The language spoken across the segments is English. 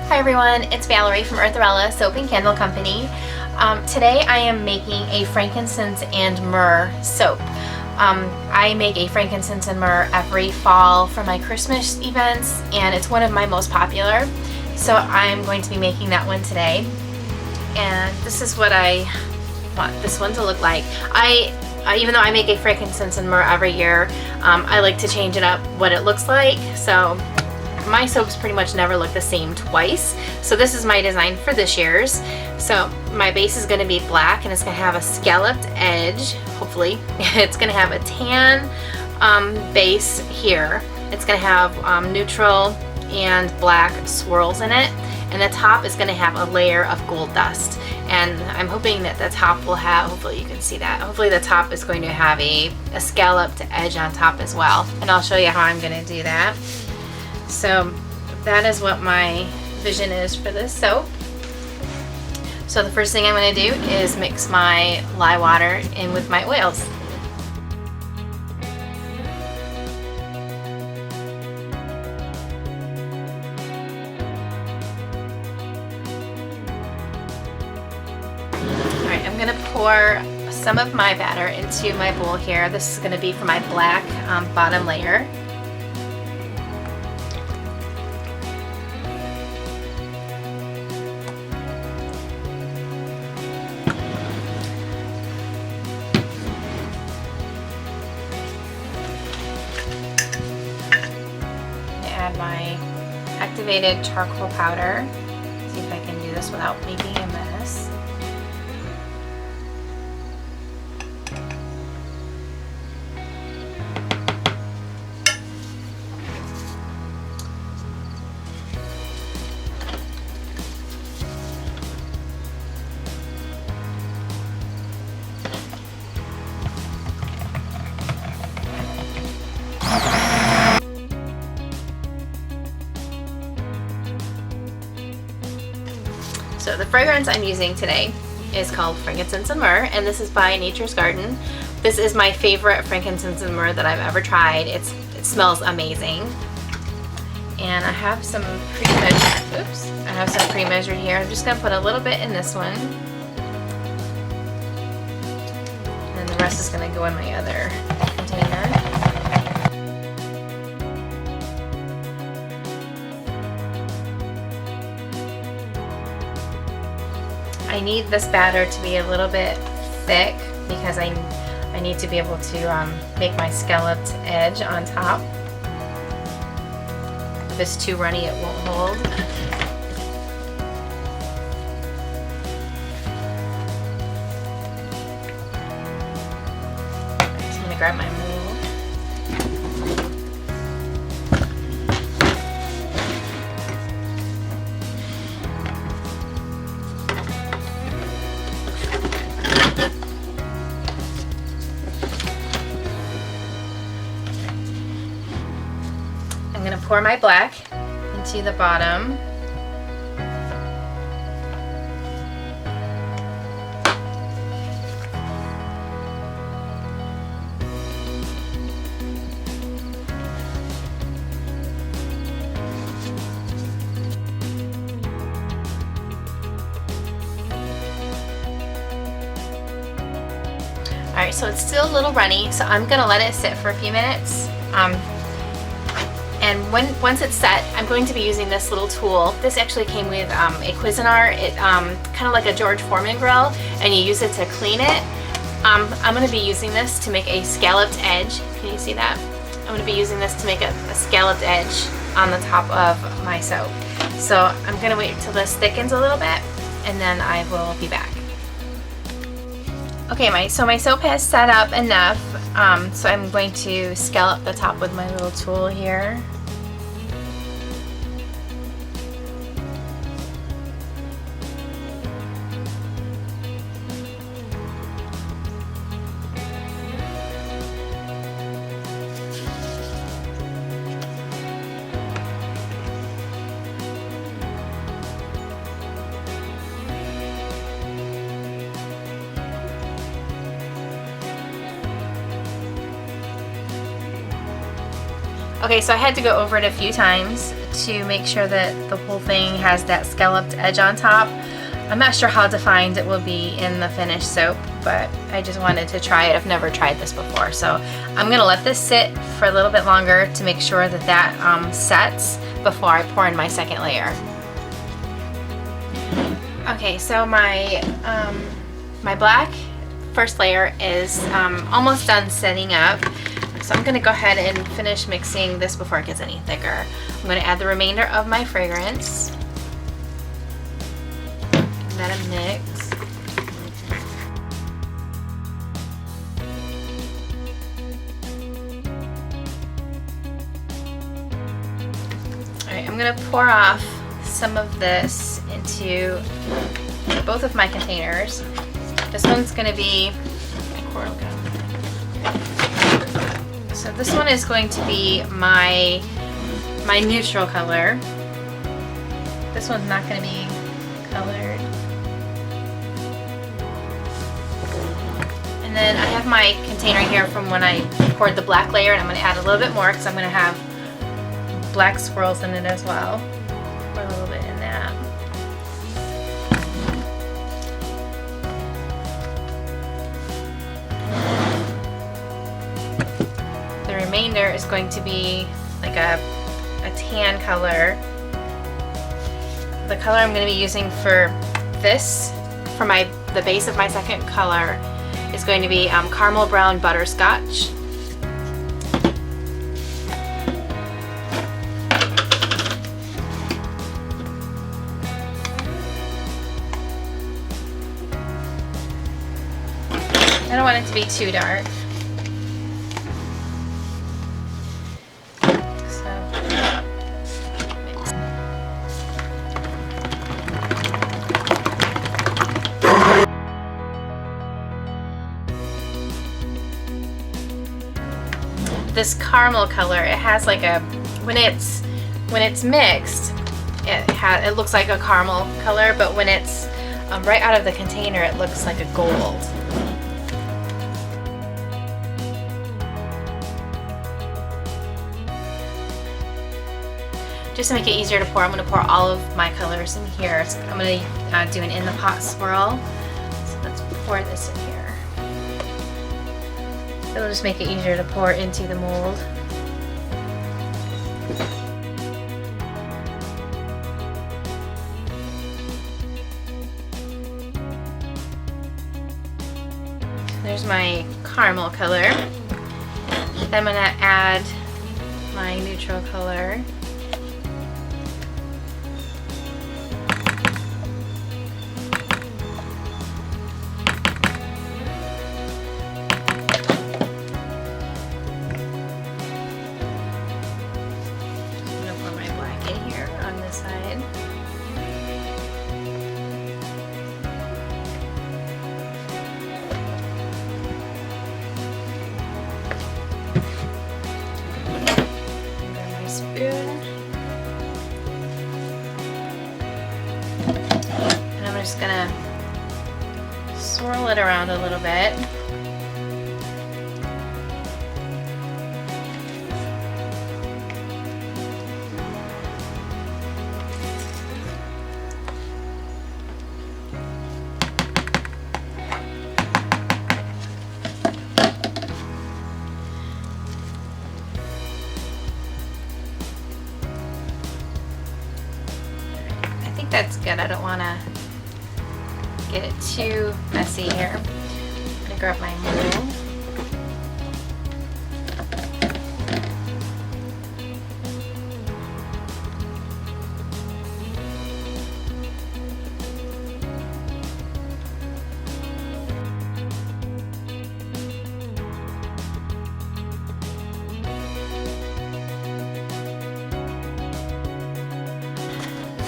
Hi everyone, it's Valerie from Eartherella Soap and Candle Company. Today I am making a frankincense and myrrh soap. I make a frankincense and myrrh every fall for my Christmas events, and it's one of my most popular. So I'm going to be making that one today. And this is what I want this one to look like. Even though I make a frankincense and myrrh every year, I like to change it up what it looks like. So my soaps pretty much never look the same twice. So this is my design for this year's. So my base is going to be black, and it's going to have a scalloped edge, hopefully. It's going to have a tan base here. It's going to have neutral and black swirls in it. And the top is going to have a layer of gold dust. And I'm hoping that the top will have, hopefully you can see that, hopefully the top is going to have a scalloped edge on top as well. And I'll show you how I'm going to do that. So that is what my vision is for this soap. So the first thing I'm going to do is mix my lye water in with my oils. Alright, I'm going to pour some of my batter into my bowl here. This is going to be for my black bottom layer. Add my activated charcoal powder. See if I can do this without making a mess. So the fragrance I'm using today is called Frankincense and Myrrh, and this is by Nature's Garden. This is my favorite frankincense and myrrh that I've ever tried. It smells amazing. And I have some pre-measured, I have some pre-measured here. I'm just gonna put a little bit in this one. And then the rest is gonna go in my other container. I need this batter to be a little bit thick because I need to be able to make my scalloped edge on top. If it's too runny, it won't hold. So I'm going to grab my mold. I'm going to pour my black into the bottom. Alright, so it's still a little runny, so I'm going to let it sit for a few minutes. And once it's set, I'm going to be using this little tool. This actually came with a Cuisinart. It kind of like a George Foreman grill, and you use it to clean it. I'm going to be using this to make a scalloped edge. Can you see that? I'm going to be using this to make a scalloped edge on the top of my soap. So I'm going to wait until this thickens a little bit, and then I will be back. Okay, so my soap has set up enough, so I'm going to scallop the top with my little tool here. Okay, so I had to go over it a few times to make sure that the whole thing has that scalloped edge on top. I'm not sure how defined it will be in the finished soap, but I just wanted to try it. I've never tried this before, so I'm gonna let this sit for a little bit longer to make sure that that sets before I pour in my second layer. Okay, so my my black first layer is almost done setting up. So I'm gonna go ahead and finish mixing this before it gets any thicker. I'm gonna add the remainder of my fragrance. Give that a mix. Alright, I'm gonna pour off some of this into both of my containers. This one's gonna be, so this one is going to be my neutral color. This one's not gonna be colored. And then I have my container here from when I poured the black layer, and I'm gonna add a little bit more because I'm gonna have black swirls in it as well. Pour a little bit in that. The remainder is going to be like a tan color. The color I'm going to be using for this, for the base of my second color, is going to be caramel brown butterscotch. I don't want it to be too dark. This caramel color, it has like a, when it's mixed, it looks like a caramel color, but when it's right out of the container, it looks like a gold. Just to make it easier to pour, I'm going to pour all of my colors in here. So I'm going to do an in the pot swirl. So let's pour this in here. It'll just make it easier to pour into the mold. So there's my caramel color. Then I'm going to add my neutral color. And I'm just gonna swirl it around a little bit. That's good. I don't want to get it too messy here. I'm going to grab my mold.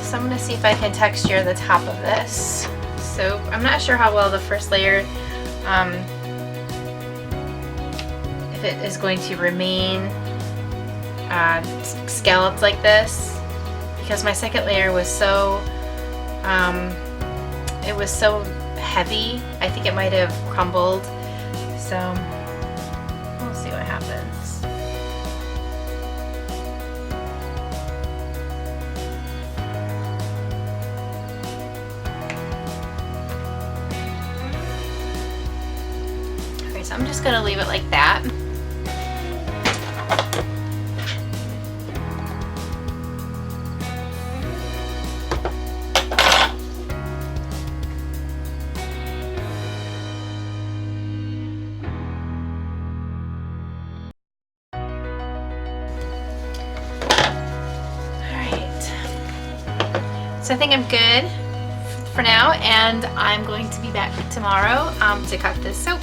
So I'm going to see if I can texture the top of this. So I'm not sure how well the first layer, if it is going to remain scalloped like this, because my second layer was so, it was so heavy. I think it might have crumbled. So we'll see what happens. I'm just gonna leave it like that. So I think I'm good for now, and I'm going to be back tomorrow to cut this soap.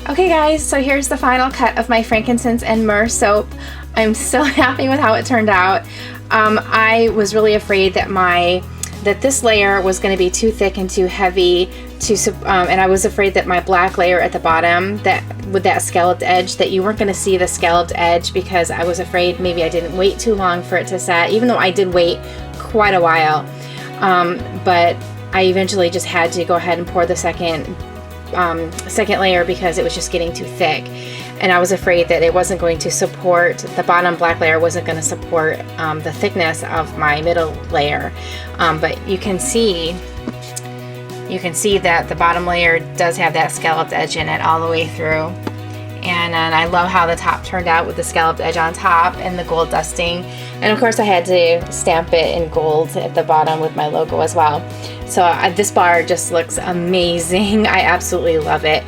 Okay guys, so here's the final cut of my frankincense and myrrh soap. I'm so happy with how it turned out. I was really afraid that this layer was going to be too thick and too heavy and I was afraid that my black layer at the bottom, that with that scalloped edge, that you weren't going to see the scalloped edge, because I was afraid maybe I didn't wait too long for it to set, even though I did wait quite a while. But I eventually just had to go ahead and pour the second layer because it was just getting too thick, and I was afraid that it wasn't going to support, the bottom black layer wasn't going to support the thickness of my middle layer. But you can see that the bottom layer does have that scalloped edge in it all the way through, and I love how the top turned out with the scalloped edge on top and the gold dusting, and of course I had to stamp it in gold at the bottom with my logo as well. So this bar just looks amazing. I absolutely love it.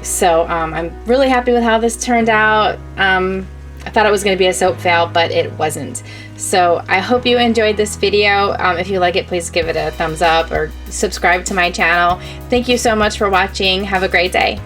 So I'm really happy with how this turned out. I thought it was going to be a soap fail, but it wasn't. So I hope you enjoyed this video. If you like it, please give it a thumbs up or subscribe to my channel. Thank you so much for watching. Have a great day.